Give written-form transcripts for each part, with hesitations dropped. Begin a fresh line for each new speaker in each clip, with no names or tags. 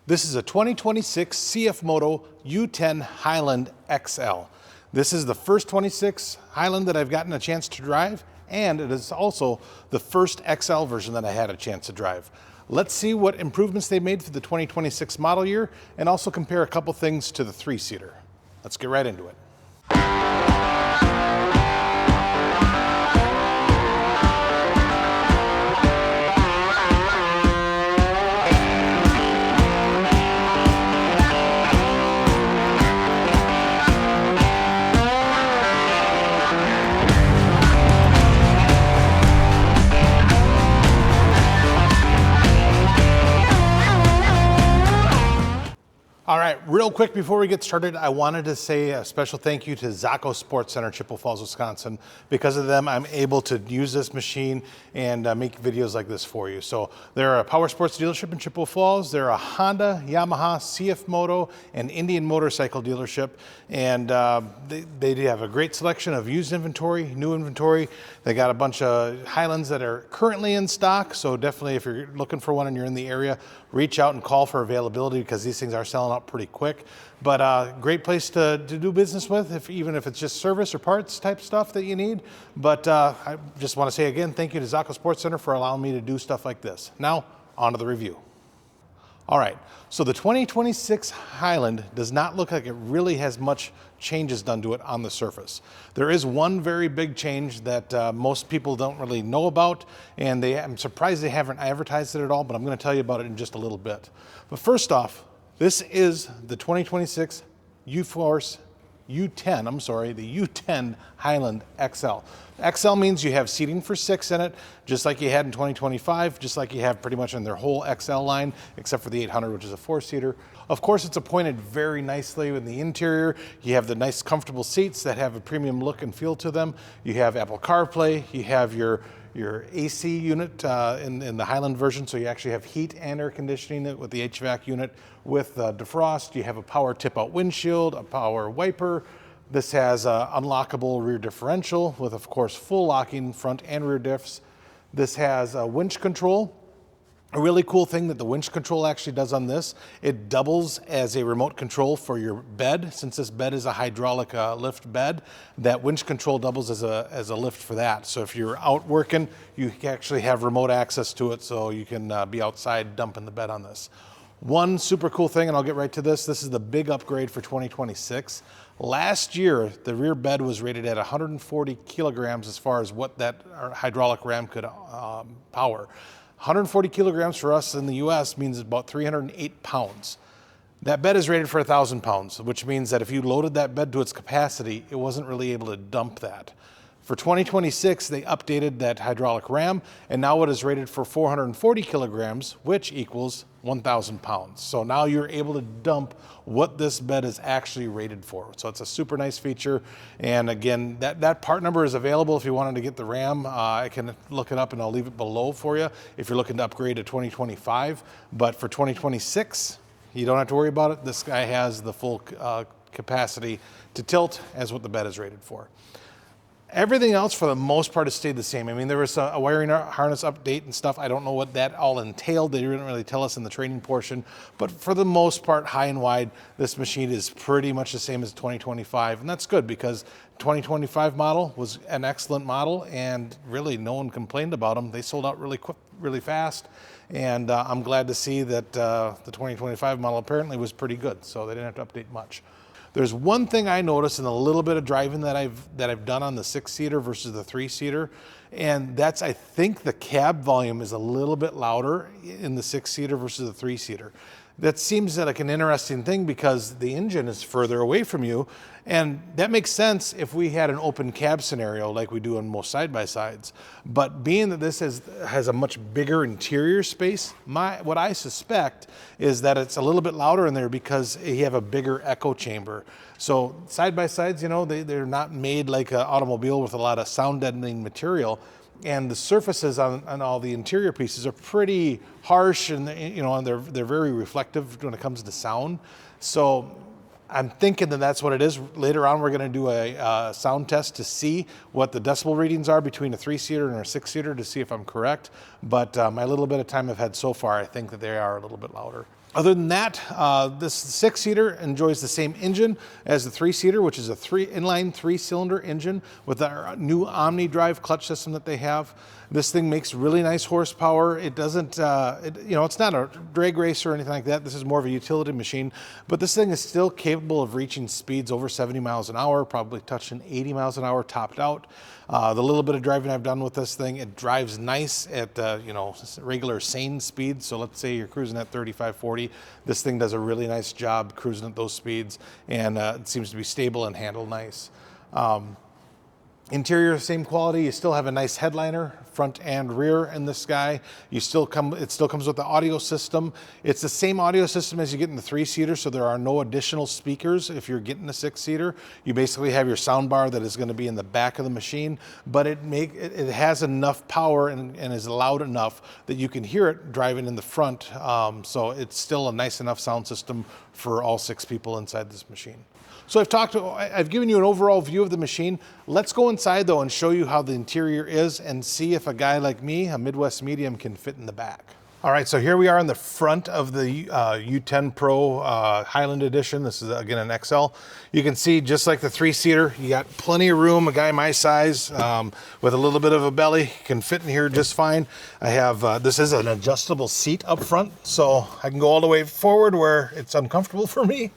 This is a 2026 CFMoto U10 Highland XL. This is the first 26 Highland that I've gotten a chance to drive, and it is also the first XL version that I had a chance to drive. Let's see what improvements they made for the 2026 model year and also compare a couple things to the 3-seater. Let's get right into it. All right, real quick before we get started, I wanted to say a special thank you to Zocco Sports Center, Chippewa Falls, Wisconsin. Because of them, I'm able to use this machine and make videos like this for you. So they're a power sports dealership in Chippewa Falls. They're a Honda, Yamaha, CFMoto, and Indian motorcycle dealership. And they have a great selection of used inventory, new inventory. They got a bunch of Highlands that are currently in stock. So definitely if you're looking for one and you're in the area, reach out and call for availability because these things are selling out pretty quick. But great place to do business with, even if it's just service or parts type stuff that you need. But I just want to say again, thank you to Zocco Sports Center for allowing me to do stuff like this. Now, on to the review. All right, so the 2026 Highland does not look like it really has much changes done to it on the surface. There is one very big change that most people don't really know about, and I'm surprised they haven't advertised it at all, but I'm going to tell you about it in just a little bit. But first off, this is the 2026 the U10 Highland XL. XL means you have seating for 6 in it, just like you had in 2025, just like you have pretty much in their whole XL line, except for the 800, which is a 4-seater. Of course, it's appointed very nicely in the interior. You have the nice comfortable seats that have a premium look and feel to them. You have Apple CarPlay, you have your AC unit in the Highland version, so you actually have heat and air conditioning with the HVAC unit with defrost. You have a power tip-out windshield, a power wiper. This has unlockable rear differential with, of course, full locking front and rear diffs. This has a winch control. A really cool thing that the winch control actually does on this, it doubles as a remote control for your bed. Since this bed is a hydraulic lift bed, that winch control doubles as a lift for that. So if you're out working, you actually have remote access to it, so you can be outside dumping the bed on this. One super cool thing, and I'll get right to this is the big upgrade for 2026. Last year, the rear bed was rated at 140 kilograms as far as what that hydraulic ram could power. 140 kilograms for us in the US means about 308 pounds. That bed is rated for 1,000 pounds, which means that if you loaded that bed to its capacity, it wasn't really able to dump that. For 2026, they updated that hydraulic ram, and now it is rated for 440 kilograms, which equals 1,000 pounds. So now you're able to dump what this bed is actually rated for. So it's a super nice feature. And again, that part number is available if you wanted to get the ram. I can look it up and I'll leave it below for you if you're looking to upgrade to 2025. But for 2026, you don't have to worry about it. This guy has the full capacity to tilt as what the bed is rated for. Everything else, for the most part, has stayed the same. I mean, there was a wiring harness update and stuff. I don't know what that all entailed. They didn't really tell us in the training portion. But for the most part, high and wide, this machine is pretty much the same as 2025. And that's good because 2025 model was an excellent model, and really no one complained about them. They sold out really quick, really fast. And I'm glad to see that the 2025 model apparently was pretty good. So they didn't have to update much. There's one thing I noticed in a little bit of driving that I've done on the 6-seater versus the 3-seater, and that's, I think the cab volume is a little bit louder in the 6-seater versus the 3-seater. That seems like an interesting thing because the engine is further away from you, and that makes sense if we had an open cab scenario like we do on most side-by-sides. But being that this has a much bigger interior space, what I suspect is that it's a little bit louder in there because you have a bigger echo chamber. So side-by-sides, you know, they're not made like an automobile with a lot of sound deadening material. And the surfaces on all the interior pieces are pretty harsh, and you know, and they're very reflective when it comes to sound. So I'm thinking that that's what it is. Later on, we're going to do a sound test to see what the decibel readings are between a 3-seater and a 6-seater to see if I'm correct. But my little bit of time I've had so far, I think that they are a little bit louder. Other than that, this 6-seater enjoys the same engine as the 3-seater, which is a inline 3-cylinder engine with our new Omni Drive clutch system that they have. This thing makes really nice horsepower. It doesn't, it's not a drag race or anything like that. This is more of a utility machine, but this thing is still capable of reaching speeds over 70 miles an hour, probably touching 80 miles an hour topped out. The little bit of driving I've done with this thing, it drives nice at, regular sane speeds. So let's say you're cruising at 35, 40. This thing does a really nice job cruising at those speeds, and it seems to be stable and handle nice. Interior, same quality. You still have a nice headliner, front and rear in this guy. It still comes with the audio system. It's the same audio system as you get in the 3-seater, so there are no additional speakers if you're getting a 6-seater. You basically have your sound bar that is going to be in the back of the machine, but it has enough power and is loud enough that you can hear it driving in the front. So it's still a nice enough sound system for all 6 people inside this machine. So I've given you an overall view of the machine. Let's go inside though and show you how the interior is and see if a guy like me, a Midwest medium, can fit in the back. All right, so here we are in the front of the U10 Pro Highland Edition. This is again an XL. You can see just like the 3-seater, you got plenty of room. A guy my size with a little bit of a belly can fit in here just fine. I have, this is an adjustable seat up front, so I can go all the way forward where it's uncomfortable for me,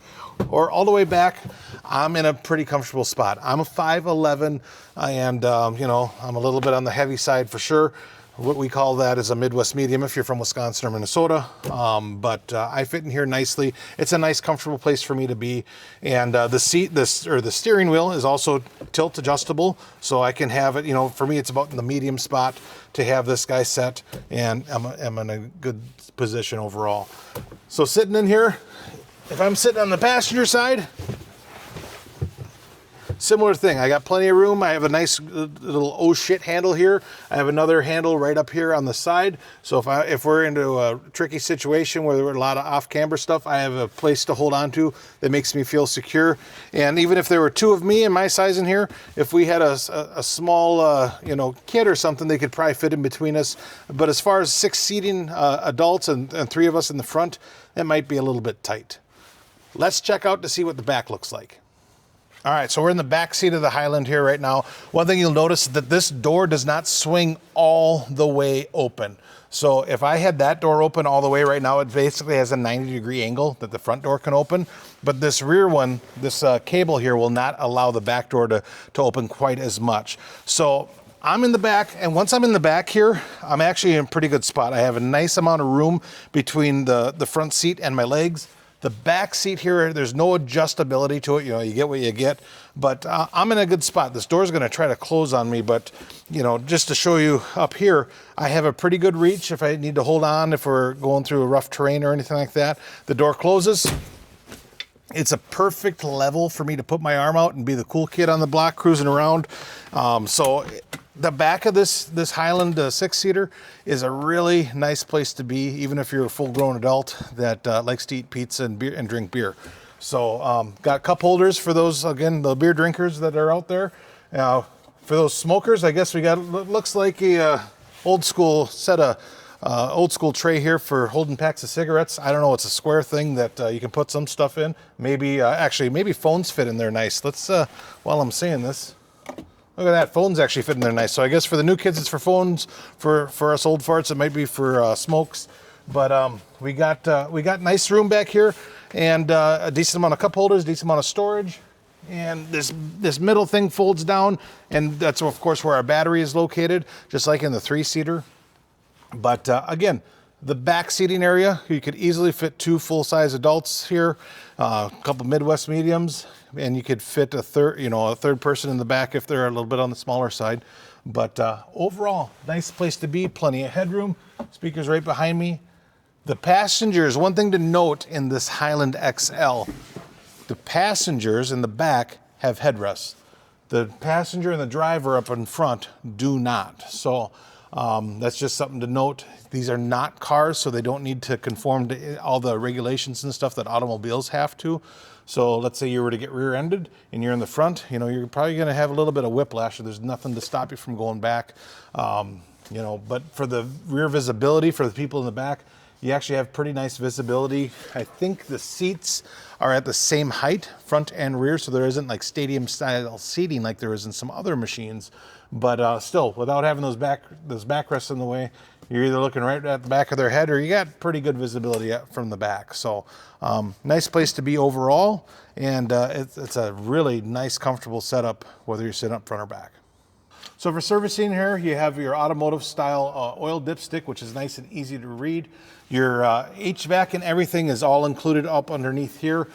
or all the way back. I'm in a pretty comfortable spot. I'm a 5'11", and I'm a little bit on the heavy side for sure. What we call that is a Midwest medium if you're from Wisconsin or Minnesota. But I fit in here nicely. It's a nice, comfortable place for me to be. And the steering wheel is also tilt adjustable, so I can have it. For me, it's about in the medium spot to have this guy set, and I'm in a good position overall. So sitting in here, if I'm sitting on the passenger side, similar thing. I got plenty of room. I have a nice little oh shit handle here. I have another handle right up here on the side. So if we're into a tricky situation where there were a lot of off-camber stuff, I have a place to hold on to that makes me feel secure. And even if there were 2 of me and my size in here, if we had a small kid or something, they could probably fit in between us. But as far as 6 seating adults and 3 of us in the front, that might be a little bit tight. Let's check out to see what the back looks like. All right, so we're in the back seat of the Highland here right now. One thing you'll notice is that this door does not swing all the way open. So if I had that door open all the way right now, it basically has a 90-degree angle that the front door can open. But this rear one, this cable here will not allow the back door to open quite as much. So I'm in the back, and once I'm in the back here, I'm actually in a pretty good spot. I have a nice amount of room between the front seat and my legs. The back seat here, there's no adjustability to it. You get what you get, but I'm in a good spot. This door's gonna try to close on me, but just to show you up here, I have a pretty good reach if I need to hold on, if we're going through a rough terrain or anything like that. The door closes. It's a perfect level for me to put my arm out and be the cool kid on the block cruising around. So the back of this Highland 6-seater is a really nice place to be, even if you're a full-grown adult that likes to eat pizza and beer and drink beer. So got cup holders for those, again, the beer drinkers that are out there. For those smokers, I guess we got, looks like a old school set of old school tray here for holding packs of cigarettes. I don't know, it's a square thing that you can put some stuff in. Maybe maybe phones fit in there nice. Let's while I'm saying this, look at that, phones actually fit in there nice. So I guess for the new kids it's for phones, for us old farts it might be for smokes. But we got nice room back here, and a decent amount of cup holders, decent amount of storage. And this middle thing folds down, and that's of course where our battery is located, just like in the 3-seater. But again, the back seating area, you could easily fit 2 full-size adults here, a couple Midwest mediums, and you could fit a third person in the back if they're a little bit on the smaller side. But overall, nice place to be, plenty of headroom, speakers right behind me. The passengers, one thing to note in this Highland XL, the passengers in the back have headrests. The passenger and the driver up in front do not. So That's just something to note. These are not cars, so they don't need to conform to all the regulations and stuff that automobiles have to. So let's say you were to get rear-ended and you're in the front, you know, you're probably going to have a little bit of whiplash, or there's nothing to stop you from going back. You know, but for the rear visibility for the people in the back, you actually have pretty nice visibility. I think the seats are at the same height, front and rear, so there isn't like stadium style seating like there is in some other machines. But still, without having those backrests in the way, you're either looking right at the back of their head, or you got pretty good visibility from the back. So nice place to be overall, and it's a really nice, comfortable setup, whether you're sitting up front or back. So for servicing here, you have your automotive style oil dipstick, which is nice and easy to read. Your HVAC and everything is all included up underneath here.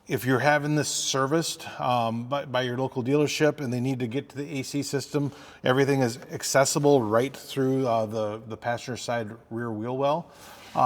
If you're having this serviced by your local dealership and they need to get to the AC system, everything is accessible right through the passenger side rear wheel well.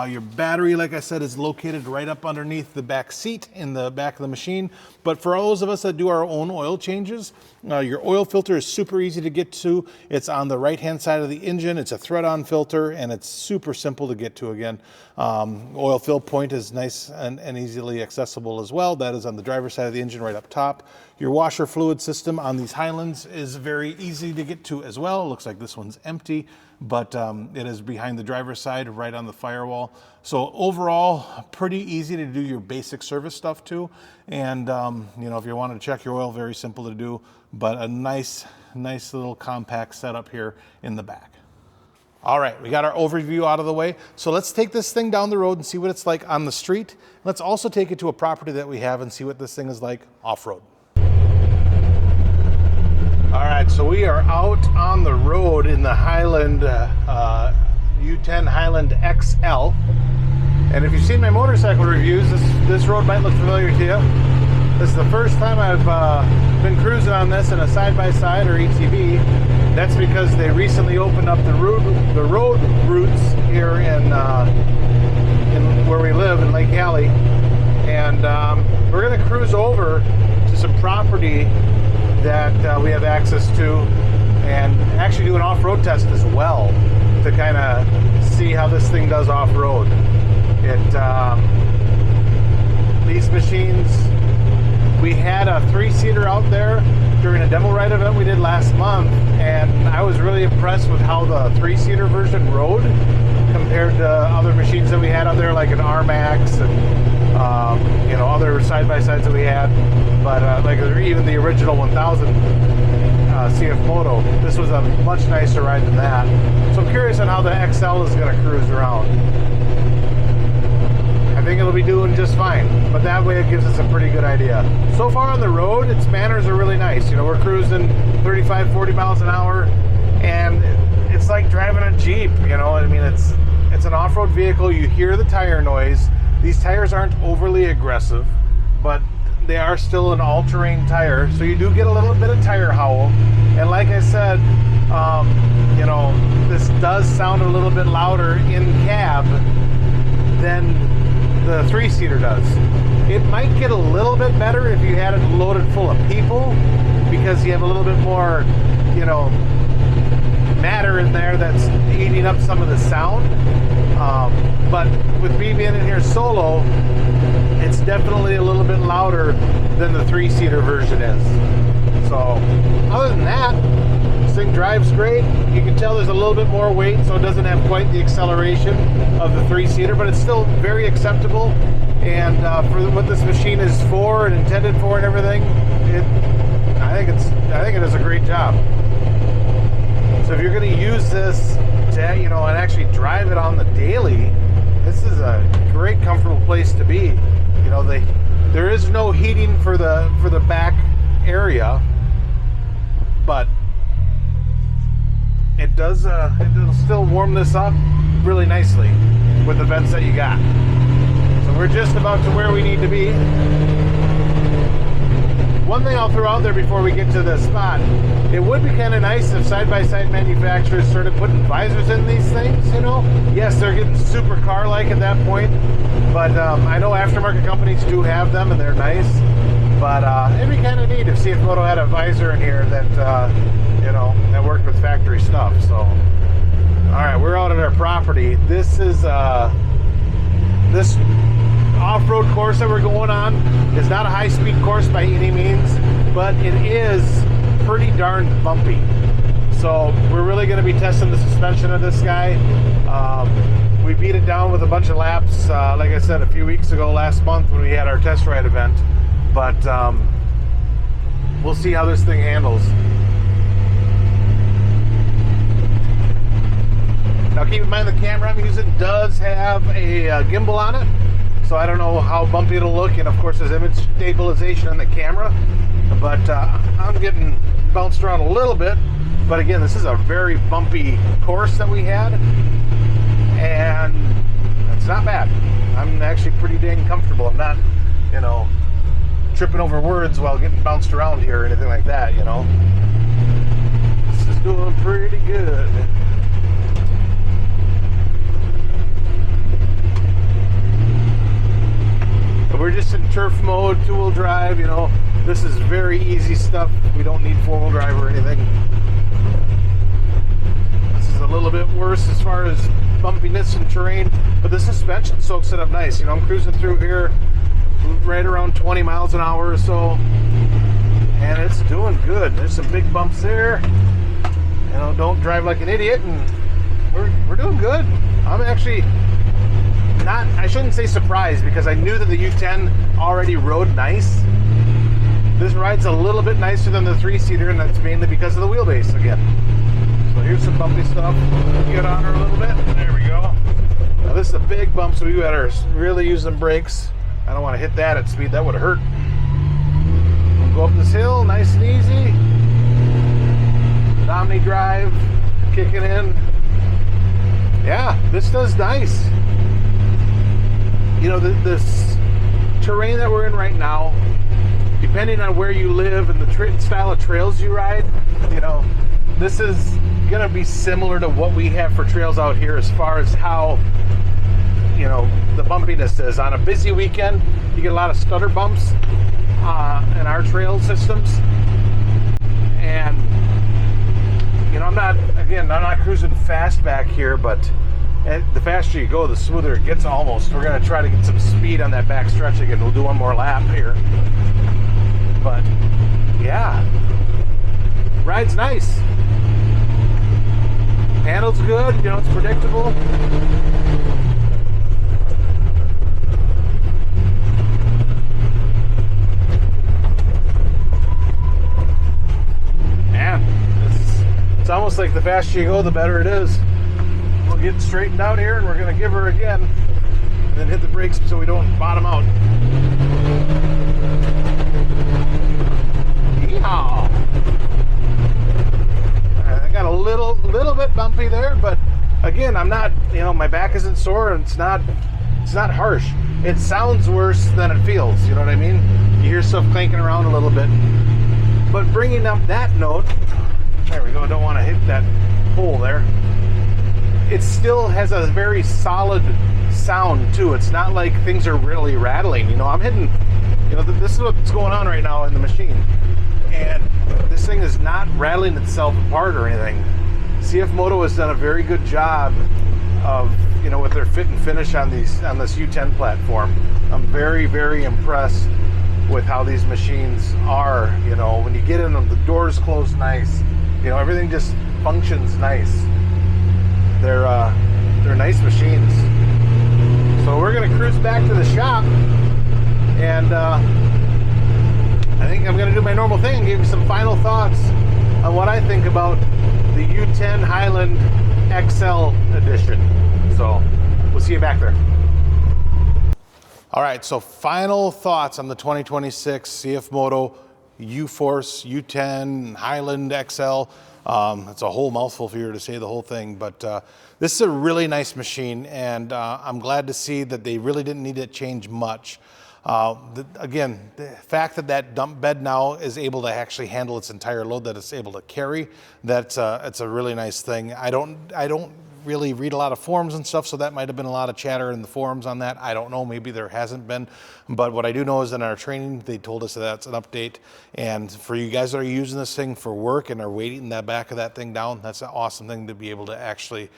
Your battery, like I said, is located right up underneath the back seat in the back of the machine. But for those of us that do our own oil changes, your oil filter is super easy to get to. It's on the right-hand side of the engine. It's a thread-on filter, and it's super simple to get to again. Oil fill point is nice and easily accessible as well. That is on the driver's side of the engine right up top. Your washer fluid system on these Highlands is very easy to get to as well. It looks like this one's empty, but it is behind the driver's side, right on the firewall. So overall, pretty easy to do your basic service stuff too. And you know, if you wanted to check your oil, very simple to do, but a nice little compact setup here in the back. All right, we got our overview out of the way. So let's take this thing down the road and see what it's like on the street. Let's also take it to a property that we have and see what this thing is like off-road. All right, so we are out on the road in the Highland U10 Highland XL. And if you've seen my motorcycle reviews, this road might look familiar to you. This is the first time I've been cruising on this in a side-by-side or ATV. That's because they recently opened up the road routes here in where we live in Lake Hallie. And we're gonna cruise over to some property that we have access to, and actually do an off-road test as well to kind of see how this thing does off-road. These machines, we had a 3-seater out there during a demo ride event we did last month, and I was really impressed with how the 3-seater version rode compared to other machines that we had out there, like an R-Max and you know, other side-by-sides that we had. But like even the original 1000 CFMoto, this was a much nicer ride than that. So I'm curious on how the XL is going to cruise around. I think it'll be doing just fine, but that way it gives us a pretty good idea. So far on the road, its manners are really nice. You know, we're cruising 35, 40 miles an hour, and it's like driving a Jeep, you know. I mean, it's an off-road vehicle. You hear the tire noise. These tires aren't overly aggressive, but they are still an all-terrain tire, so you do get a little bit of tire howl. And like I said, you know, this does sound a little bit louder in cab than the 3-seater does. It might get a little bit better if you had it loaded full of people, because you have a little bit more, you know, matter in there that's eating up some of the sound. But with me being in here solo, it's definitely a little bit louder than the 3-seater version is. So other than that, this thing drives great. You can tell there's a little bit more weight, so it doesn't have quite the acceleration of the 3-seater, but it's still very acceptable. And for what this machine is for and intended for and everything, I think it does a great job. So if you're going to use this to, you know, and actually drive it on the daily, this is a great, comfortable place to be. You know, there is no heating for the back area, but it'll still warm this up really nicely with the vents that you got. So we're just about to where we need to be. One thing I'll throw out there before we get to the spot, it would be kind of nice if side-by-side manufacturers started putting visors in these things, you know? Yes, they're getting super car-like at that point, but I know aftermarket companies do have them and they're nice, but it'd be kind of neat if CFMoto had a visor in here that, you know, that worked with factory stuff. So All right, we're out at our property. This is this off-road course that we're going on is not a high-speed course by any means, but it is pretty darn bumpy. So we're really going to be testing the suspension of this guy. We beat it down with a bunch of laps, like I said, a few weeks ago, last month when we had our test ride event. But we'll see how this thing handles. Now keep in mind the camera I'm using does have a gimbal on it, so I don't know how bumpy it'll look, and of course there's image stabilization on the camera, but I'm getting bounced around a little bit. But again, this is a very bumpy course that we had, and it's not bad. I'm actually pretty dang comfortable. I'm not, you know, tripping over words while getting bounced around here or anything like that, you know. This is doing pretty good. We're just in turf mode, 2-wheel drive, you know. This is very easy stuff. We don't need 4-wheel drive or anything. This is a little bit worse as far as bumpiness and terrain, but the suspension soaks it up nice. You know, I'm cruising through here right around 20 miles an hour or so, and it's doing good. There's some big bumps there. You know, don't drive like an idiot, and we're doing good. I'm actually not, I shouldn't say surprised, because I knew that the U10 already rode nice. This ride's a little bit nicer than the 3-seater, and that's mainly because of the wheelbase again. So here's some bumpy stuff. Get on her a little bit. There we go. Now this is a big bump, so we better really use them brakes. I don't want to hit that at speed. That would hurt. We'll go up this hill, nice and easy. Omni drive, kicking in. Yeah, this does nice. You know, this terrain that we're in right now, depending on where you live and the style of trails you ride, you know, this is going to be similar to what we have for trails out here as far as how, you know, the bumpiness is. On a busy weekend, you get a lot of stutter bumps in our trail systems. And, you know, I'm not cruising fast back here, but the faster you go, the smoother it gets almost. We're going to try to get some speed on that back stretch again. We'll do one more lap here. But, yeah. Ride's nice. Handles good. You know, it's predictable. Man, it's almost like the faster you go, the better it is. We'll get straightened out here, and we're going to give her again, and then hit the brakes so we don't bottom out. Yeehaw! I got a little bit bumpy there, but again, I'm not, you know, my back isn't sore, and it's not harsh. It sounds worse than it feels, you know what I mean? You hear stuff clanking around a little bit. But bringing up that note, there we go, don't want to hit that hole there. It still has a very solid sound too. It's not like things are really rattling. You know, I'm hitting, you know, this is what's going on right now in the machine. And this thing is not rattling itself apart or anything. CFMoto has done a very good job of, you know, with their fit and finish on this U10 platform. I'm very, very impressed with how these machines are. You know, when you get in them, the doors close nice. You know, everything just functions nice. They're nice machines. So we're gonna cruise back to the shop, and I think I'm gonna do my normal thing and give you some final thoughts on what I think about the U10 Highland XL edition. So we'll see you back there. All right, so final thoughts on the 2026 CFMoto U-Force U10 Highland XL. It's a whole mouthful for you to say the whole thing, but this is a really nice machine, and I'm glad to see that they really didn't need to change much. Again, the fact that that dump bed now is able to actually handle its entire load that it's able to carry, it's a really nice thing. I don't really read a lot of forums and stuff, so that might have been a lot of chatter in the forums on that. I don't know, maybe there hasn't been, but what I do know is in our training they told us that that's an update, and for you guys that are using this thing for work and are weighting the back of that thing down, that's an awesome thing to be able to actually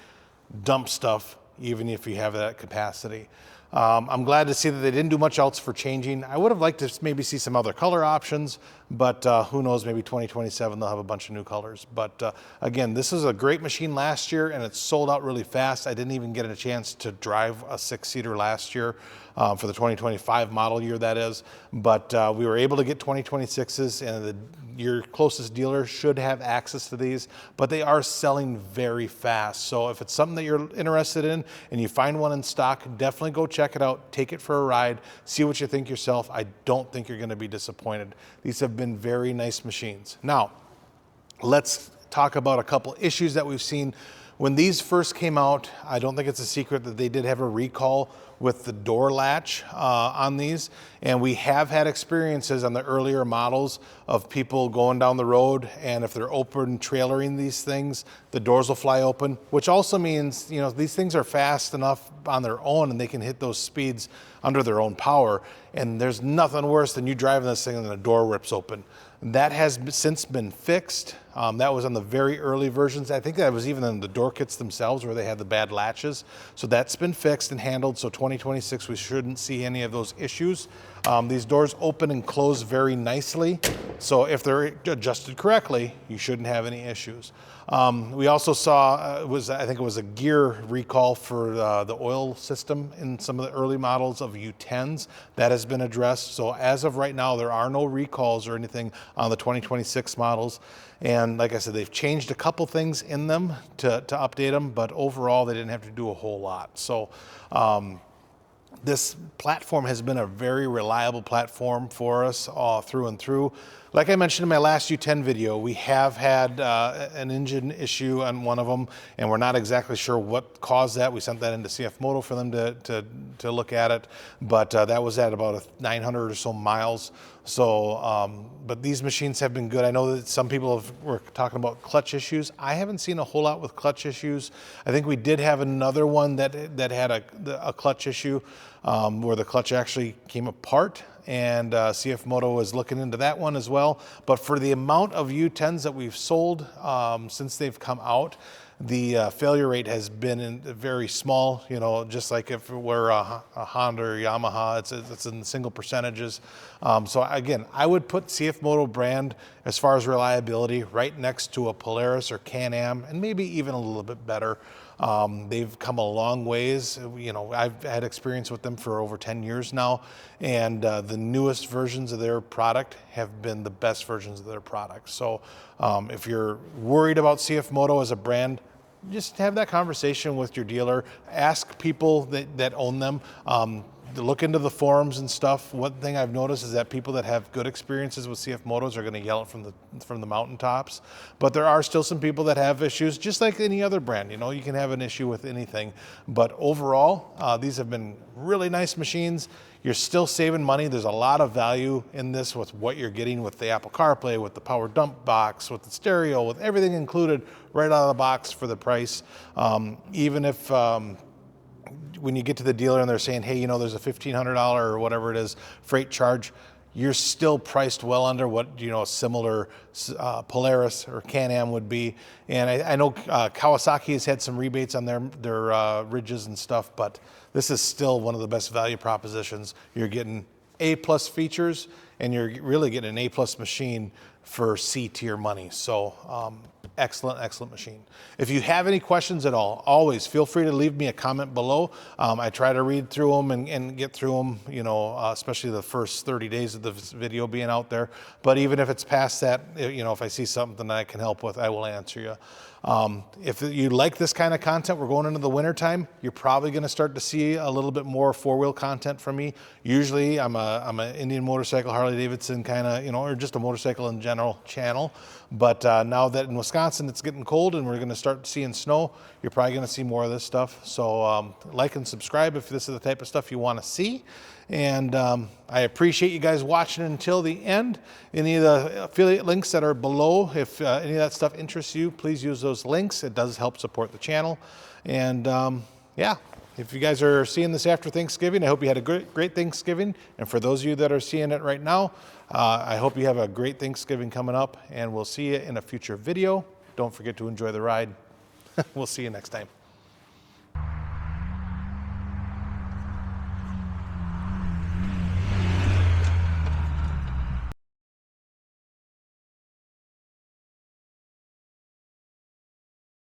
dump stuff, even if you have that capacity. I'm glad to see that they didn't do much else for changing. I would have liked to maybe see some other color options, but who knows, maybe 2027 they'll have a bunch of new colors. But again, this is a great machine last year, and it sold out really fast. I didn't even get a chance to drive a 6-seater last year for the 2025 model year, that is. But we were able to get 2026s, and your closest dealer should have access to these, but they are selling very fast. So if it's something that you're interested in and you find one in stock, definitely go check it out, take it for a ride, see what you think yourself. I don't think you're gonna be disappointed. These have been very nice machines. Now, let's talk about a couple issues that we've seen. When these first came out, I don't think it's a secret that they did have a recall with the door latch on these. And we have had experiences on the earlier models of people going down the road, and if they're open trailering these things, the doors will fly open, which also means, you know, these things are fast enough on their own and they can hit those speeds under their own power. And there's nothing worse than you driving this thing and the door rips open. That has since been fixed. That was on the very early versions. I think that was even in the door kits themselves where they had the bad latches. So that's been fixed and handled. So 2026, we shouldn't see any of those issues. These doors open and close very nicely. So if they're adjusted correctly, you shouldn't have any issues. We also saw, I think it was a gear recall for the oil system in some of the early models of U10s. That has been addressed. So as of right now, there are no recalls or anything on the 2026 models. And like I said, they've changed a couple things in them to update them, but overall they didn't have to do a whole lot. So this platform has been a very reliable platform for us all through and through. Like I mentioned in my last U10 video, we have had an engine issue on one of them, and we're not exactly sure what caused that. We sent that into CFMoto for them to look at it, but that was at about 900 or so miles. So, but these machines have been good. I know that some people were talking about clutch issues. I haven't seen a whole lot with clutch issues. I think we did have another one that had a clutch issue where the clutch actually came apart, and CFMoto is looking into that one as well. But for the amount of U10s that we've sold since they've come out, the failure rate has been very small, you know, just like if it were a Honda or Yamaha, it's in single percentages. So again, I would put CFMoto brand as far as reliability right next to a Polaris or Can-Am, and maybe even a little bit better. They've come a long ways. You know, I've had experience with them for over 10 years now, and the newest versions of their product have been the best versions of their product. So if you're worried about CFMoto as a brand, just have that conversation with your dealer. Ask people that own them. Look into the forums and stuff. One thing I've noticed is that people that have good experiences with CFMotos are going to yell it from the mountaintops. But there are still some people that have issues, just like any other brand. You know, you can have an issue with anything. But overall, these have been really nice machines. You're still saving money. There's a lot of value in this with what you're getting with the Apple CarPlay, with the power dump box, with the stereo, with everything included right out of the box for the price. Even if when you get to the dealer and they're saying, hey, you know, there's a $1,500 or whatever it is freight charge, you're still priced well under what, you know, a similar Polaris or Can-Am would be. And I know Kawasaki has had some rebates on their ridges and stuff, but this is still one of the best value propositions. You're getting A+ features, and you're really getting an A+ machine for C-tier money. So excellent, excellent machine. If you have any questions at all, always feel free to leave me a comment below. I try to read through them and get through them, you know, especially the first 30 days of the video being out there. But even if it's past that, you know, if I see something that I can help with, I will answer you. If you like this kind of content, we're going into the winter time, you're probably going to start to see a little bit more four-wheel content from me. Usually I'm an Indian motorcycle, Harley Davidson kind of, you know, or just a motorcycle in general channel. But now that in Wisconsin it's getting cold and we're going to start seeing snow, you're probably going to see more of this stuff. So like and subscribe if this is the type of stuff you want to see. And I appreciate you guys watching until the end. Any of the affiliate links that are below, if any of that stuff interests you, please use those links. It does help support the channel. And yeah, if you guys are seeing this after Thanksgiving, I hope you had a great Thanksgiving. And for those of you that are seeing it right now, I hope you have a great Thanksgiving coming up, and we'll see you in a future video. Don't forget to enjoy the ride. We'll see you next time.